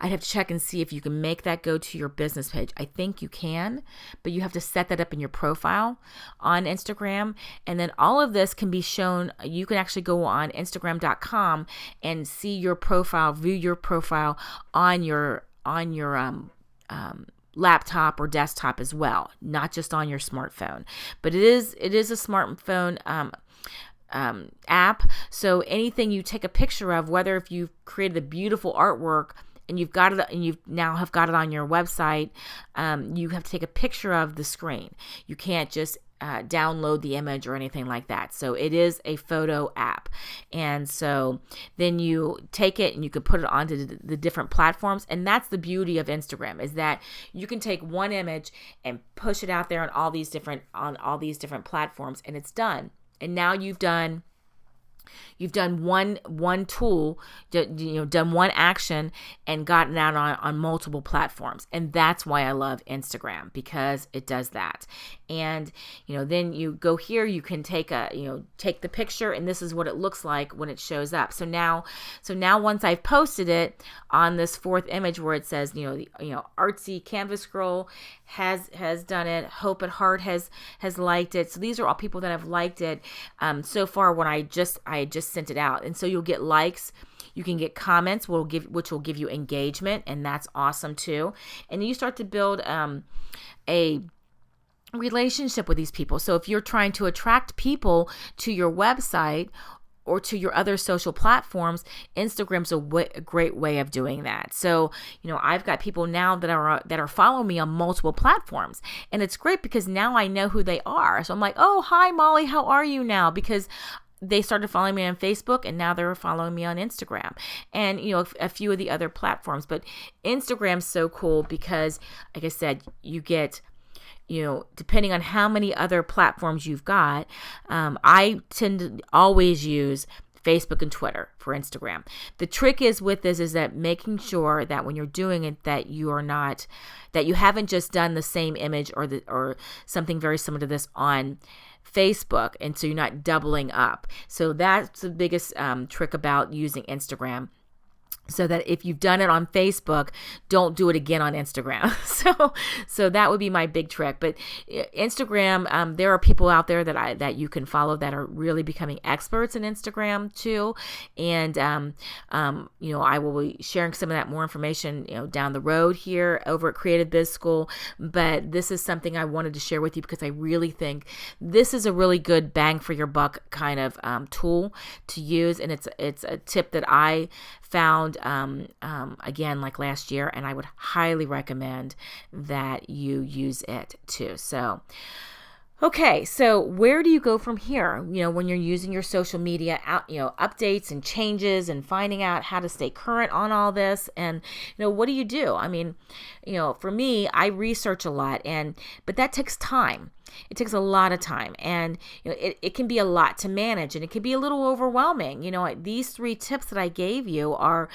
I'd have to check and see if you can make that go to your business page. I think you can, but you have to set that up in your profile on Instagram. And then all of this can be shown. You can actually go on Instagram.com and see your profile, view your profile on your laptop or desktop as well, not just on your smartphone. But it is a smartphone app. So anything you take a picture of, whether if you've created a beautiful artwork and you've got it, and you now have got it on your website, you have to take a picture of the screen. You can't just download the image or anything like that. So it is a photo app. And so then you take it and you can put it onto the different platforms. And that's the beauty of Instagram, is that you can take one image and push it out there on all these different platforms, and it's done. And now you've done one tool, done one action, and gotten out on multiple platforms. And that's why I love Instagram, because it does that. And then you go here, you can take the picture, and this is what it looks like when it shows up. So now once I've posted it on this fourth image where it says artsy canvas girl has done it, Hope at Heart has liked it. So these are all people that have liked it so far when I just sent it out. And so you'll get likes, you can get comments, which will give you engagement, and that's awesome too. And you start to build a relationship with these people. So if you're trying to attract people to your website or to your other social platforms, Instagram's a great way of doing that. So, I've got people now that are following me on multiple platforms, and it's great because now I know who they are. So I'm like, oh, hi, Molly, how are you now? Because they started following me on Facebook, and now they're following me on Instagram and, a few of the other platforms. But Instagram's so cool because, like I said, you get, depending on how many other platforms you've got, I tend to always use Facebook and Twitter for Instagram. The trick is with this is that making sure that when you're doing it, that you haven't just done the same image or something very similar to this on Facebook, and so you're not doubling up. So that's the biggest trick about using Instagram. So that if you've done it on Facebook, don't do it again on Instagram. So that would be my big trick. But Instagram, there are people out there that you can follow that are really becoming experts in Instagram too. And I will be sharing some of that more information down the road here over at Creative Biz School. But this is something I wanted to share with you because I really think this is a really good bang for your buck kind of tool to use, and it's a tip that I found again like last year, and I would highly recommend that you use it too. So okay, so where do you go from here? When you're using your social media out, updates and changes and finding out how to stay current on all this, and what do you do? I mean, for me, I research a lot, but that takes time. It takes a lot of time, and it can be a lot to manage, and it can be a little overwhelming. These 3 tips that I gave you are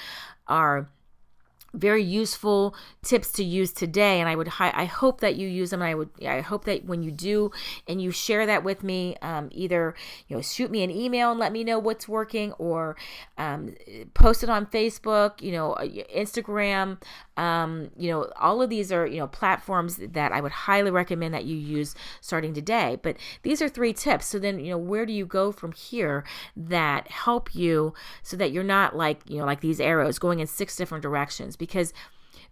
very useful tips to use today, and I hope that you use them. And I hope that when you do and you share that with me, either shoot me an email and let me know what's working, or post it on Facebook, Instagram. All of these are platforms that I would highly recommend that you use starting today. But these are 3 tips. So then where do you go from here that help you so that you're not like these arrows going in 6 different directions? Because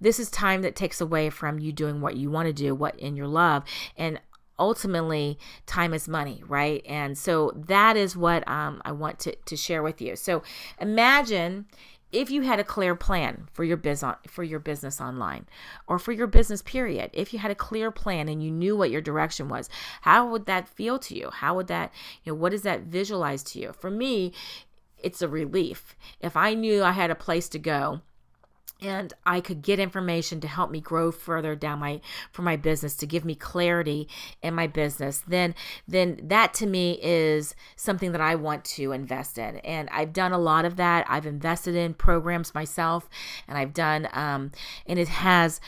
this is time that takes away from you doing what you want to do, what in your love, and ultimately time is money, right? And so that is what I want to share with you. So imagine if you had a clear plan for your business online, or for your business period. If you had a clear plan and you knew what your direction was, how would that feel to you? How would that, what does that visualize to you? For me, it's a relief. If I knew I had a place to go and I could get information to help me grow further for my business, to give me clarity in my business, then that to me is something that I want to invest in. And I've done a lot of that. I've invested in programs myself, and I've done, and it has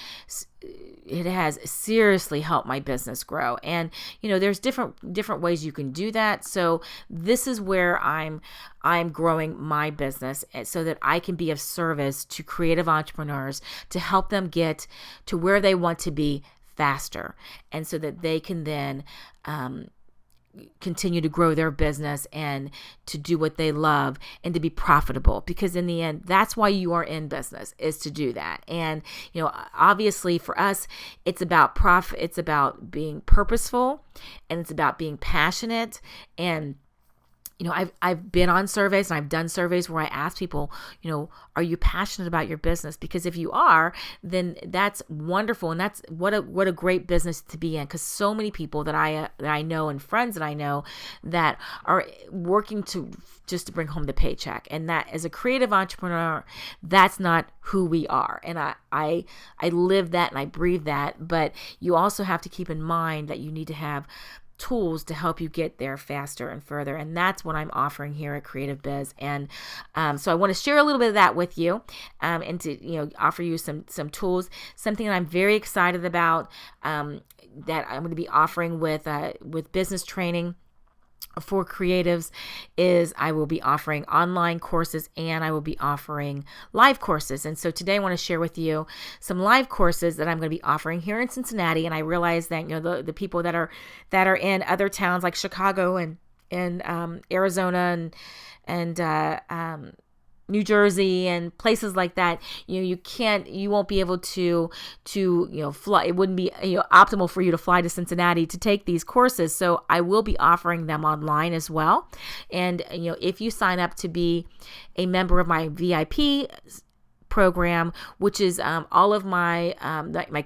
seriously helped my business grow. And there's different ways you can do that. So this is where I'm growing my business so that I can be of service to creative entrepreneurs to help them get to where they want to be faster, and so that they can then continue to grow their business and to do what they love and to be profitable, because in the end, that's why you are in business, is to do that. And obviously for us, it's about profit, it's about being purposeful, and it's about being passionate. And I've been on surveys, and I've done surveys where I ask people, are you passionate about your business? Because if you are, then that's wonderful, and that's what a great business to be in. Because so many people that I know, and friends that I know, that are working just to bring home the paycheck, and that as a creative entrepreneur, that's not who we are. And I live that and I breathe that. But you also have to keep in mind that you need to have tools to help you get there faster and further. And that's what I'm offering here at Creative Biz. And so I want to share a little bit of that with you, and to offer you some tools. Something that I'm very excited about, that I'm going to be offering with business training for creatives, is I will be offering online courses, and I will be offering live courses. And so today I want to share with you some live courses that I'm going to be offering here in Cincinnati. And I realize that the people that are in other towns like Chicago and Arizona and New Jersey and places like that, you won't be able to fly. It wouldn't be optimal for you to fly to Cincinnati to take these courses. So I will be offering them online as well. And if you sign up to be a member of my VIP program, which is all of my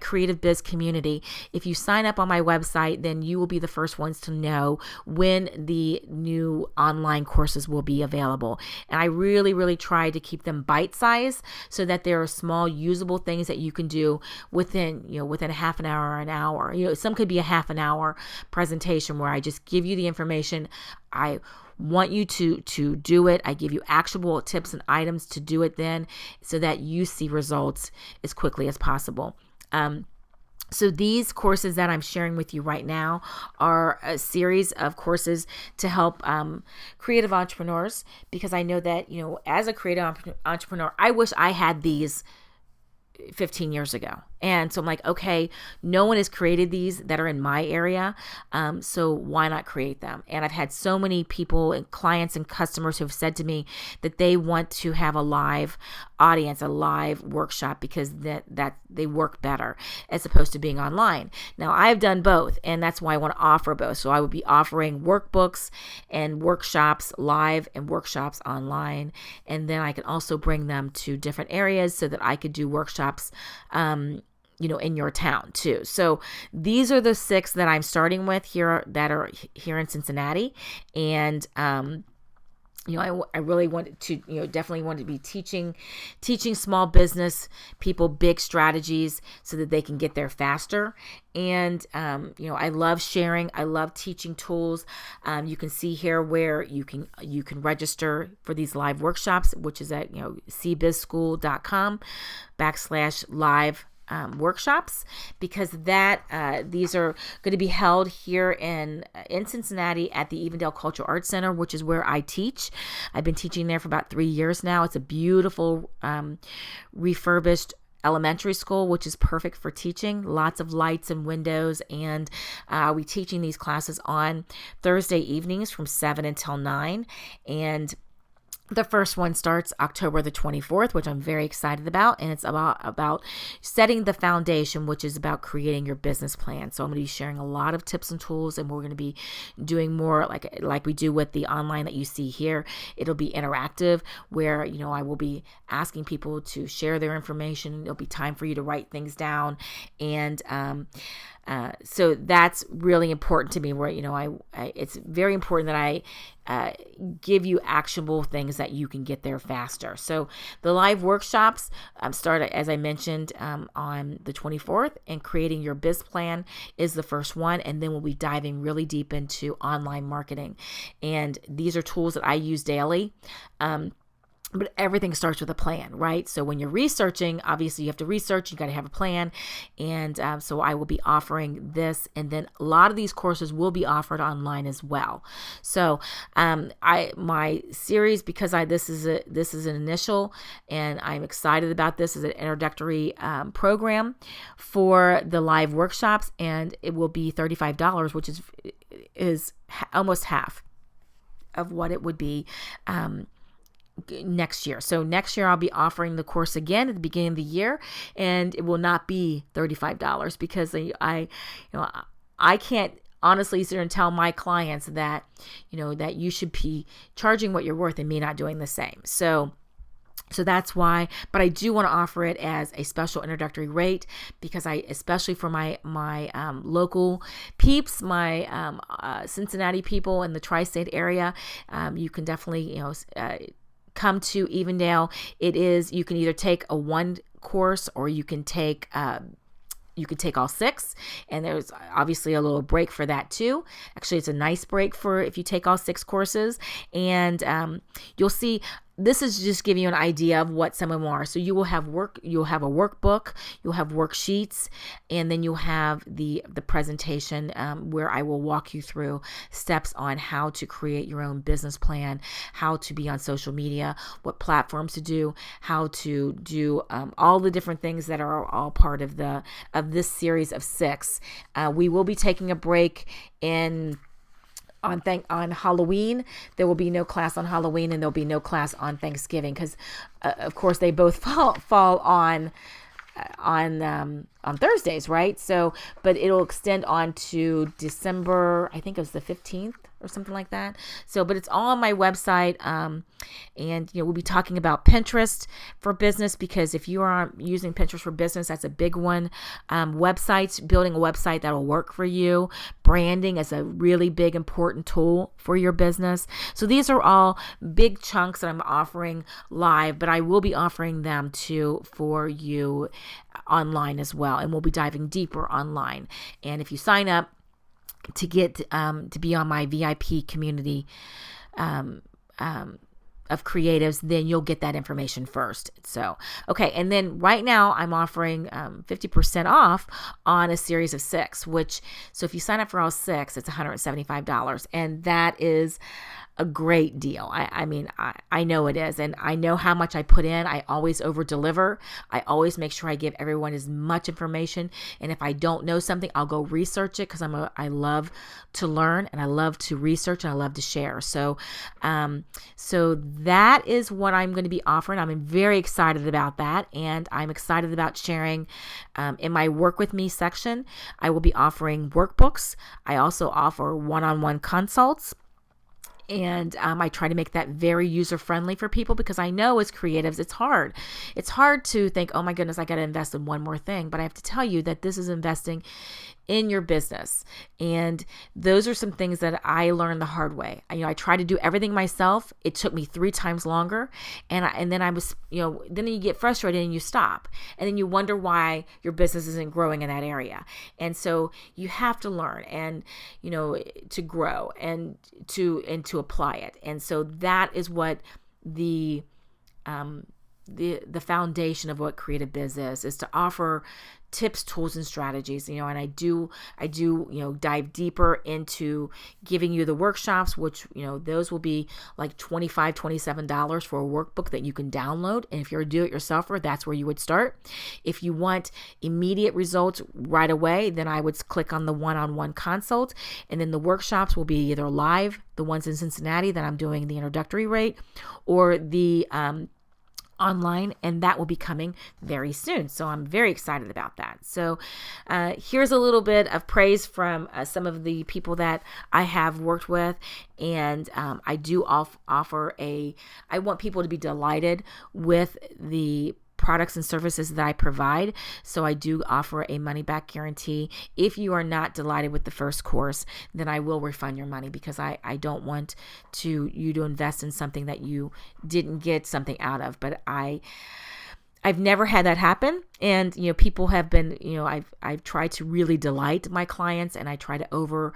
Creative Biz community, if you sign up on my website, then you will be the first ones to know when the new online courses will be available. And I really, really try to keep them bite-sized so that there are small, usable things that you can do within a half an hour or an hour. Some could be a half an hour presentation where I just give you the information. I want you to do it. I give you actionable tips and items to do it then so that you see results as quickly as possible. So these courses that I'm sharing with you right now are a series of courses to help creative entrepreneurs, because I know that, as a creative entrepreneur, I wish I had these 15 years ago. And so I'm like, okay, no one has created these that are in my area. So why not create them? And I've had so many people and clients and customers who have said to me that they want to have a live audience, a live workshop, because that they work better as opposed to being online. Now I've done both, and that's why I want to offer both. So I would be offering workbooks and workshops live and workshops online. And then I can also bring them to different areas so that I could do workshops in your town too. So these are the 6 that I'm starting with here that are here in Cincinnati. And, I really wanted to, definitely wanted to be teaching small business people big strategies so that they can get there faster. And, I love sharing. I love teaching tools. You can see here where you can register for these live workshops, which is at, cbizschool.com/live workshops, because these are going to be held here in Cincinnati at the Evendale Cultural Arts Center, which is where I teach. I've been teaching there for about 3 years now. It's a beautiful refurbished elementary school, which is perfect for teaching. Lots of lights and windows, and we teaching these classes on Thursday evenings from 7 until 9, and the first one starts October the 24th, which I'm very excited about, and it's about setting the foundation, which is about creating your business plan. So I'm going to be sharing a lot of tips and tools, and we're going to be doing more like we do with the online that you see here. It'll be interactive, where I will be asking people to share their information. There'll be time for you to write things down, and so that's really important to me, where, it's very important that I give you actionable things that you can get there faster. So the live workshops start, as I mentioned, on the 24th, and creating your biz plan is the first one. And then we'll be diving really deep into online marketing. And these are tools that I use daily. But everything starts with a plan, right? So when you're researching, obviously you have to research, you got to have a plan. And so I will be offering this, and then a lot of these courses will be offered online as well. So my series, because this is an initial, and I'm excited about this as an introductory program for the live workshops, and it will be $35, which is almost half of what it would be next year. So next year I'll be offering the course again at the beginning of the year, and it will not be $35, because I can't honestly sit and tell my clients that, that you should be charging what you're worth and me not doing the same. So that's why, but I do want to offer it as a special introductory rate, because especially for my local peeps, my Cincinnati people in the tri-state area, you can definitely, come to Evendale. You can either take a one course, or you can take all 6, and there's obviously a little break for that too. Actually, it's a nice break for if you take all 6 courses, and you'll see. This is just giving you an idea of what some of them are. So you'll have a workbook, you'll have worksheets, and then you'll have the presentation where I will walk you through steps on how to create your own business plan, how to be on social media, what platforms to do, how to do all the different things that are all part of this series of 6. We will be taking a break on Halloween. There will be no class on Halloween, and there'll be no class on Thanksgiving, because of course they both fall on Thursdays, right? So, but it'll extend on to December, I think it was the 15th or something like that. So, but it's all on my website. And, we'll be talking about Pinterest for business, because if you are using Pinterest for business, that's a big one. Websites, building a website that will work for you. Branding is a really big, important tool for your business. So these are all big chunks that I'm offering live, but I will be offering them too for you online as well. And we'll be diving deeper online. And if you sign up to get to be on my VIP community of creatives, then you'll get that information first. So, okay. And then right now I'm offering 50% off on a series of 6, so if you sign up for all 6, it's $175. And that is a great deal. I mean, I know it is. And I know how much I put in. I always over deliver. I always make sure I give everyone as much information. And if I don't know something, I'll go research it because I love to learn and I love to research and I love to share. So that is what I'm going to be offering. I'm very excited about that. And I'm excited about sharing in my work with me section. I will be offering workbooks. I also offer one-on-one consults. And I try to make that very user-friendly for people because I know as creatives, it's hard. It's hard to think, oh my goodness, I got to invest in one more thing. But I have to tell you that this is investing in your business. And those are some things that I learned the hard way. I tried to do everything myself. It took me 3 times longer. And then I was, then you get frustrated and you stop. And then you wonder why your business isn't growing in that area. And so you have to learn and, to grow and to apply it. And so that is what the foundation of what Creative Biz is to offer tips, tools, and strategies, and I do dive deeper into giving you the workshops, which, those will be like $25, $27 for a workbook that you can download. And if you're a do-it-yourselfer, that's where you would start. If you want immediate results right away, then I would click on the one-on-one consult. And then the workshops will be either live, the ones in Cincinnati that I'm doing the introductory rate, or the online, and that will be coming very soon. So I'm very excited about that. So here's a little bit of praise from some of the people that I have worked with. And I do offer I want people to be delighted with the products and services that I provide. So I do offer a money back guarantee. If you are not delighted with the first course, then I will refund your money because I don't want you to invest in something that you didn't get something out of. But I've never had that happen. And, people have been, I've tried to really delight my clients, and I try to over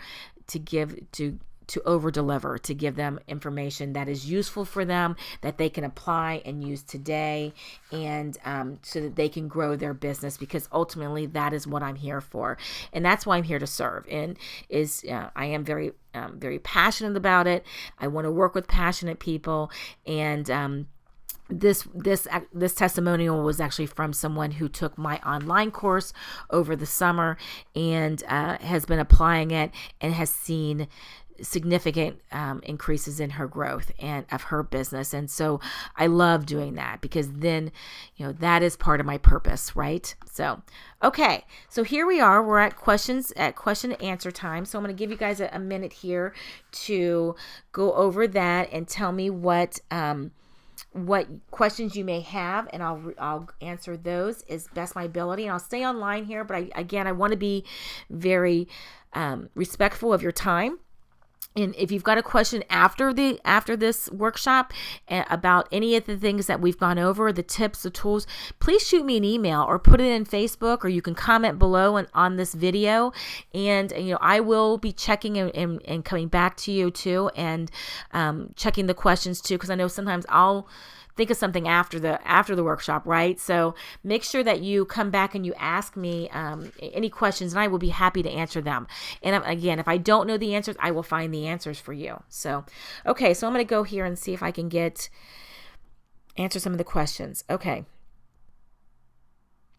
deliver, to give them information that is useful for them, that they can apply and use today, and so that they can grow their business, because ultimately that is what I'm here for. And that's why I'm here to serve. And I am very, very passionate about it. I want to work with passionate people. And, this testimonial was actually from someone who took my online course over the summer and has been applying it and has seen significant increases in her growth and of her business. And so I love doing that because then, that is part of my purpose, right? So, okay. So here we are. We're at question and answer time. So I'm going to give you guys a minute here to go over that and tell me what questions you may have, and I'll answer those as best my ability. And I'll stay online here, but I want to be very respectful of your time. And if you've got a question after this workshop about any of the things that we've gone over, the tips, the tools, please shoot me an email or put it in Facebook, or you can comment below on this video. And I will be checking and coming back to you too, and checking the questions too, because I know sometimes I'll think of something after the workshop, right? So make sure that you come back and you ask me any questions, and I will be happy to answer them. And again, if I don't know the answers, I will find the answers for you. So, okay, so I'm going to go here and see if I can answer some of the questions.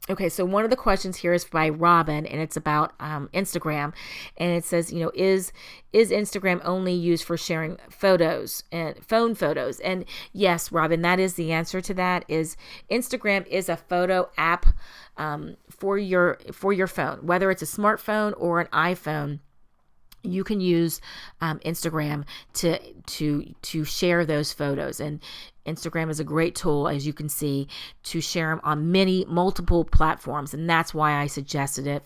Okay, so one of the questions here is by Robin, and it's about Instagram, and it says, is Instagram only used for sharing photos and phone photos? And yes, Robin, that is the answer to that. Is Instagram is a photo app for your phone, whether it's a smartphone or an iPhone. You can use Instagram to share those photos, and Instagram is a great tool, as you can see, to share them on multiple platforms, and that's why I suggested it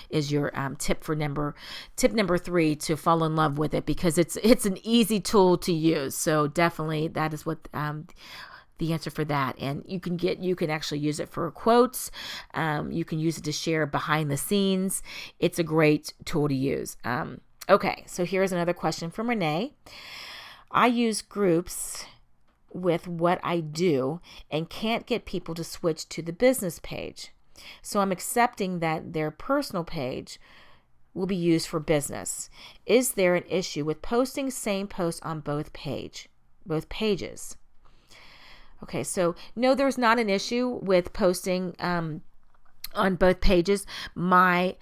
is your tip number 3, to fall in love with it, because it's an easy tool to use. So definitely that is what the answer for that. And you can actually use it for quotes. You can use it to share behind the scenes. It's a great tool to use. Okay, so here's another question from Renee. I use groups with what I do and can't get people to switch to the business page. So I'm accepting that their personal page will be used for business. Is there an issue with posting same post on both pages? Okay, so no, there's not an issue with posting on both pages. My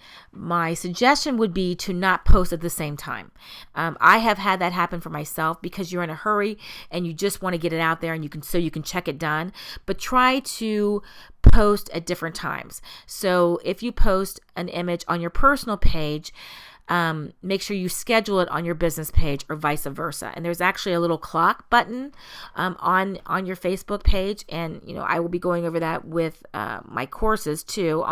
suggestion would be to not post at the same time. I have had that happen for myself because you're in a hurry and you just want to get it out there and you can check it done. But try to post at different times. So if you post an image on your personal page, make sure you schedule it on your business page or vice versa. And there's actually a little clock button on your Facebook page. And, I will be going over that with my courses too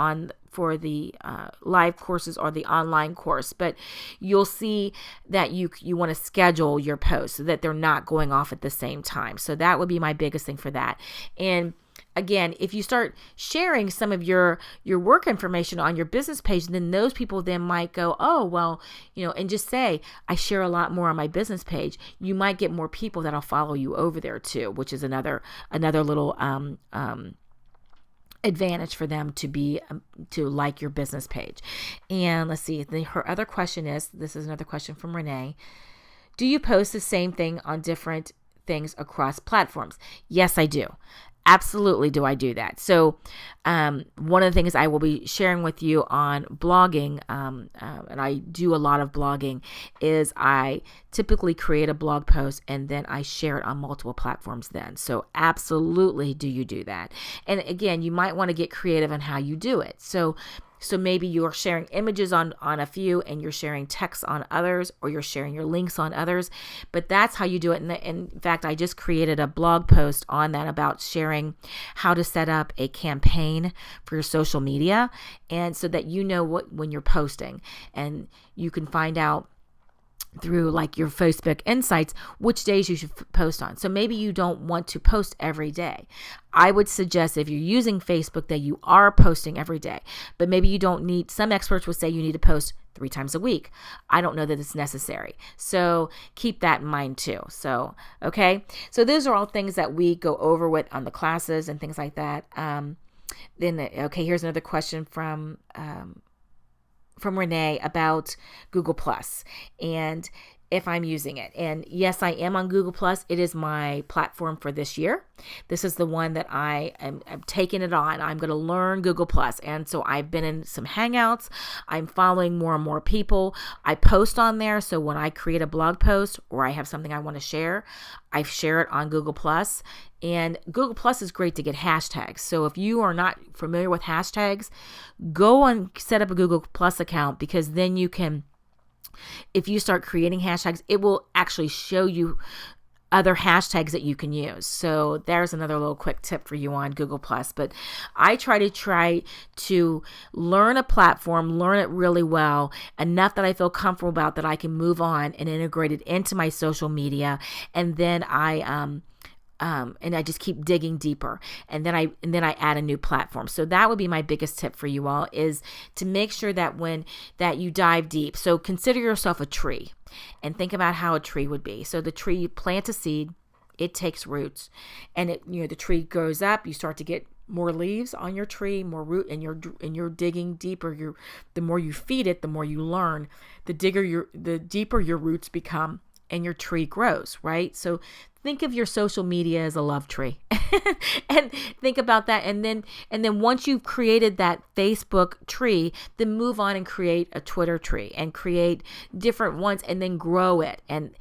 for the live courses or the online course. But you'll see that you want to schedule your posts so that they're not going off at the same time. So that would be my biggest thing for that. And again, if you start sharing some of your work information on your business page, then those people then might go, oh, well, and just say, I share a lot more on my business page. You might get more people that'll follow you over there too, which is another little advantage for them to like your business page. And let's see, her other question is, this is another question from Renee. Do you post the same thing on different things across platforms? Yes, I do. Absolutely do I do that. So one of the things I will be sharing with you on blogging, and I do a lot of blogging, is I typically create a blog post and then I share it on multiple platforms then. So absolutely do you do that. And again, you might want to get creative on how you do it. So maybe you're sharing images on a few and you're sharing text on others, or you're sharing your links on others, but that's how you do it. And in fact, I just created a blog post on that about sharing how to set up a campaign for your social media, and so that when you're posting, and you can find out through like your Facebook insights which days you should post on. So maybe you don't want to post every day. I would suggest, if you're using Facebook, that you are posting every day, but maybe you don't need, some experts would say you need to post 3 times a week. I don't know that it's necessary. So keep that in mind too. So, okay. So those are all things that we go over with on the classes and things like that. Here's another question from Renee about Google Plus and if I'm using it. And yes, I am on Google Plus. It is my platform for this year. This is the one that I'm taking it on. I'm going to learn Google Plus. And so I've been in some Hangouts. I'm following more and more people. I post on there. So when I create a blog post or I have something I want to share, I share it on Google Plus. And Google Plus is great to get hashtags. So if you are not familiar with hashtags, go and set up a Google Plus account, because then you can, if you start creating hashtags, it will actually show you other hashtags that you can use. So there's another little quick tip for you on Google Plus. But I try to learn a platform, learn it really well, enough that I feel comfortable about that I can move on and integrate it into my social media. And then I just keep digging deeper, and then I add a new platform. So that would be my biggest tip for you all, is to make sure that that you dive deep. So consider yourself a tree and think about how a tree would be. So the tree, you plant a seed, it takes roots, and the tree grows up. You start to get more leaves on your tree, more root, and you're digging deeper. The more you feed it, the more you learn. The deeper your roots become, and your tree grows, right? So think of your social media as a love tree and think about that. And then once you've created that Facebook tree, then move on and create a Twitter tree and create different ones and then grow it. And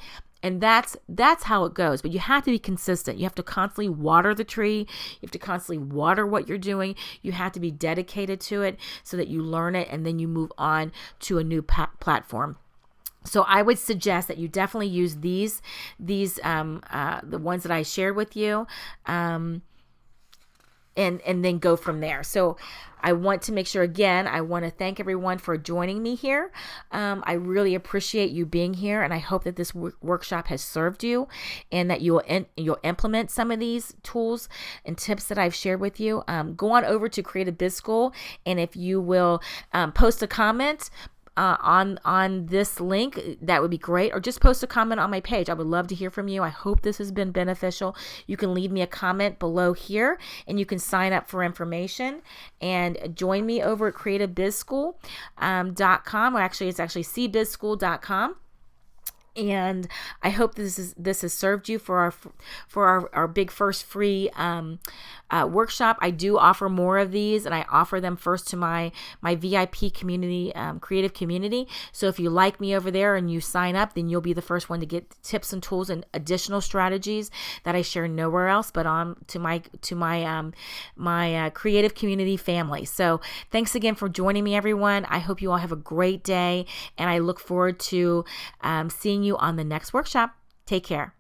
that's how it goes. But you have to be consistent. You have to constantly water the tree. You have to constantly water what you're doing. You have to be dedicated to it so that you learn it and then you move on to a new platform. So I would suggest that you definitely use the ones that I shared with you, and then go from there. So I want to make sure, again, I want to thank everyone for joining me here. I really appreciate you being here, and I hope that this workshop has served you, and that you'll implement some of these tools and tips that I've shared with you. Go on over to Creative Biz School, and if you will post a comment on this link, that would be great. Or just post a comment on my page. I would love to hear from you. I hope this has been beneficial. You can leave me a comment below here, and you can sign up for information and join me over at creativebizschool.com. Or actually, it's actually cbizschool.com. And I hope this has served you for our big first free workshop. I do offer more of these, and I offer them first to my VIP community, creative community. So if you like me over there and you sign up, then you'll be the first one to get tips and tools and additional strategies that I share nowhere else but on to my creative community family. So thanks again for joining me, everyone. I hope you all have a great day, and I look forward to seeing you on the next workshop. Take care.